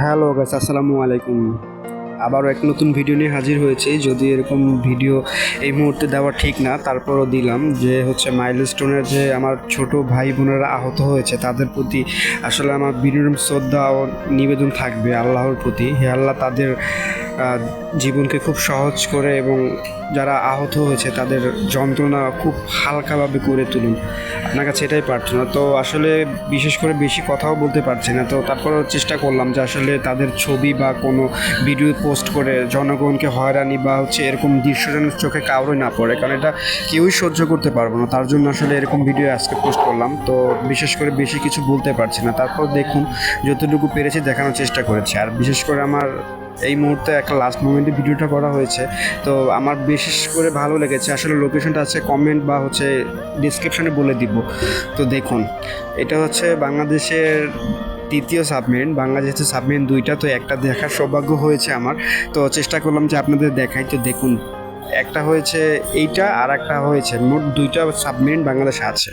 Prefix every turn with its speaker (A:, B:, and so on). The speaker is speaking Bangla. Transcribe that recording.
A: হ্যালো গাইস, আসসালামু আলাইকুম। আবারও এক নতুন ভিডিও নিয়ে হাজির হয়েছি। যদি এরকম ভিডিও এই মুহূর্তে দেওয়া ঠিক না, তারপরও দিলাম যে হচ্ছে মাইলস্টোনের যে আমার ছোট ভাই বোনেরা আহত হয়েছে তাদের প্রতি আসলে আমার বিনম্র শ্রদ্ধা ও নিবেদন থাকবে আল্লাহর প্রতি। হে আল্লাহ, তাদের জীবনকে খুব সহজ করে এবং যারা আহত হয়েছে তাদের যন্ত্রণা খুব হালকাভাবে করে তুলুন। আপনার কাছে এটাই প্রার্থনা। তো আসলে বিশেষ করে বেশি কথাও বলতে পারছি না, তো তারপরও চেষ্টা করলাম যে আসলে তাদের ছবি বা কোনো ভিডিও পোস্ট করে জনগণকে হয়রানি বা হচ্ছে এরকম দৃশ্য যেন চোখে কাউরই না পড়ে, কারণ এটা কেউই সহ্য করতে পারবো না। তার জন্য আসলে এরকম ভিডিও আজকে পোস্ট করলাম। তো বিশেষ করে বেশি কিছু বলতে পারছি না, তারপর দেখুন যতটুকু পেরেছি দেখানোর চেষ্টা করেছি। আর বিশেষ করে আমার এই মুহূর্তে একটা লাস্ট মোমেন্টে ভিডিওটা করা হয়েছে, তো আমার বিশেষ করে ভালো লেগেছে। আসলে লোকেশনটা আছে কমেন্ট বা হচ্ছে ডিসক্রিপশনে বলে দিব। তো দেখুন, এটা হচ্ছে বাংলাদেশের তৃতীয় সাবমেরিন। বাংলাদেশের সাবমেরিন দুইটা, তো একটা দেখার সৌভাগ্য হয়েছে আমার। তো চেষ্টা করলাম যে আপনাদের দেখাই। তো দেখুন, একটা হয়েছে এইটা আর একটা হয়েছে, মোট দুইটা সাবমেরিন বাংলাদেশে আছে।